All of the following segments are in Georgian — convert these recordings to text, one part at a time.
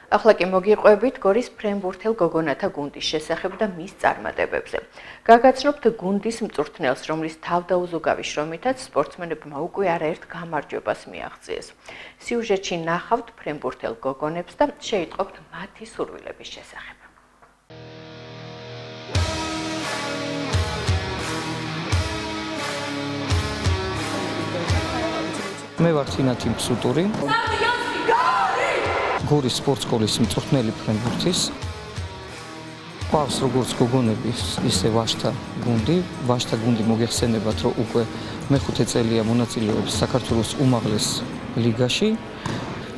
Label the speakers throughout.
Speaker 1: ახლა კი მოგიყვებით გორის ფრენბურთელ გოგონათა გუნდის შესახებ და მის წარმატებებზე. გაგაცნობთ გუნდის მწვრთნელს, რომლის თავდაუზოგავი შრომითაც სპორტსმენებმა უკვე არაერთ გამარჯვებას მიაღწიეს. სიუჟეტში ნახავთ ფრენბურთელ გოგონებს და შეიტყობთ მათი სურვილების შესახებ.
Speaker 2: მე ვარ თინათი მსუტური. გორის სპორტსკოლის მწვრთნელი ფრენბურთის. ყავს როგორც გოგონების, ისე ვაჟთა გუნდი. ვაჟთა გუნდი მოგეხსენებათ, რომ უკვე მეხუთე წელია მონაწილეობს საქართველოს უმაღლეს ლიგაში.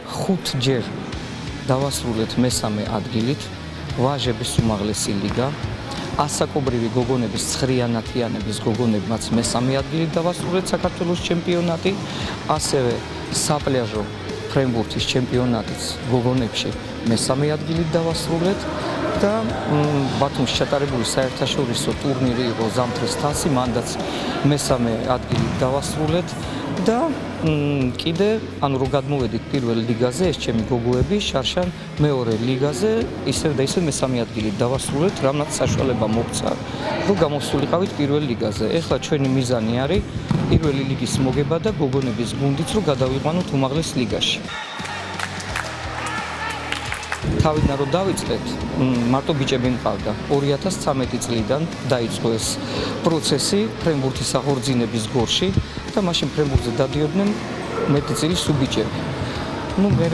Speaker 2: 5 ჯერ დავასრულეთ მესამე ადგილით. ვაჟების უმაღლესი ლიგა. ასაკობრივი გოგონების ცხრიანათიანების გოგონებმაც მესამე ადგილი დავასრულეთ საქართველოს ჩემპიონატი. ასევე საპლიაჟო ფრენბურთის ჩემპიონატის გოგონებში მესამე ადგილი დავასრულეთ და ბათუმში ჩატარებული საერთაშორისო ტურნირი იყო ზამთრის თასი, მანდაც მესამე ადგილი დავასრულეთ და კიდე რო გადმოვედით პირველ ლიგაზე, ეს ჩემი გოგოები შარშან მეორე ლიგაზე ისევ და ისევ მესამე ადგილი დავასრულეთ, რამაც საშუალება მოგცა, რომ გამოსულიყავით პირველ ლიგაზე. ეხლა ჩვენი მიზანი არის პირველი ლიგის მოგება და გოგონების გუნდიც რომ გადავიყვანოთ უმაღლეს ლიგაში. თავიდან რომ დავიწყეთ, მარტო ბიჭები მყავდა. 2013 წლიდან დაიწყო ეს პროცესი ფრენბურთის აღორძინების გორში და მაშინ ფრენბურთზე დადიოდნენ მეტი წილი სუბიჭები. მე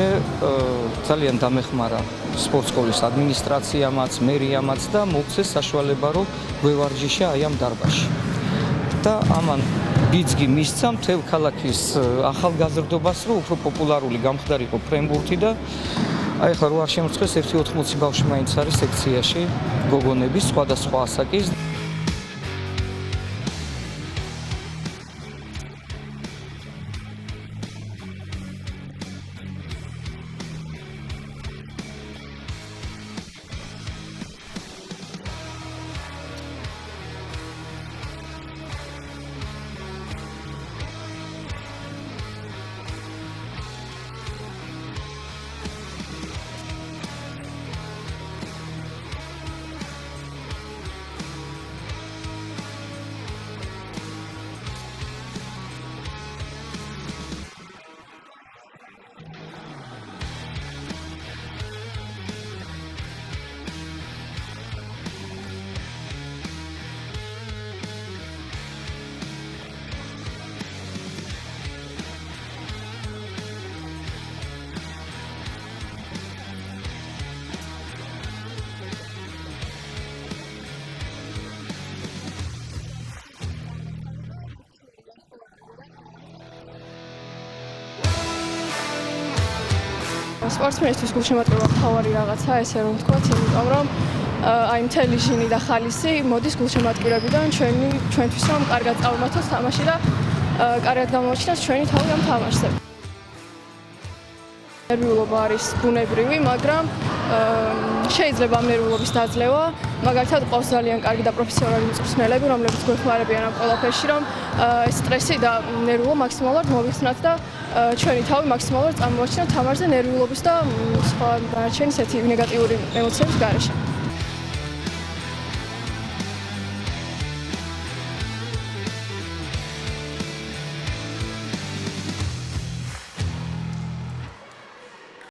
Speaker 2: ძალიან დამეხმარა სპორტსკოლის ადმინისტრაციამაც, მერიამაც და მოგცეს საშუალება, რომ გვევარჯიშა აი ამ დარბაზში. და ამან ბიძგი მისცა მთელ ქალაქის ახალგაზრდობას, რომ უფრო პოპულარული გამხდარიყო ფრენბურთი და აი ახლა რო არ შემოწეს 1-80 ბავშვი მაინც არის სექციაში გოგონების სხვადასხვა ასაკის.
Speaker 3: სპორტსმენისთვის გულშემატკივრობა მთავარი რაღაცა, ესე რომ ვთქვათ, იმიტომ რომ აი მთელი ჟინი და ხალისი მოდის გულშემატკივრებიდან ჩვენთვის რომ კარგად წავიმართოთ თამაში და კარგად გამოვაჩინოთ ჩვენი თავი ამ თამაშზე. ნერვიულობა არის ბუნებრივი, მაგრამ შეიძლება ამ ნერვიულობის დაძლევა. მაგალითად, ყავს ძალიან კარგი და პროფესიონალი მწვრთნელები, რომლებიც გვეხმარებიან ამ ყველაფერში, რომ ეს სტრესი და ნერვიულობა მაქსიმალურად მოვიხსნათ და ჩვენი თავი მაქსიმალურად წამოვაჩინოთ თამაშზე ნერვიულობის და სხვა დანარჩენი ესეთი ნეგატიური ემოციების გარეშე.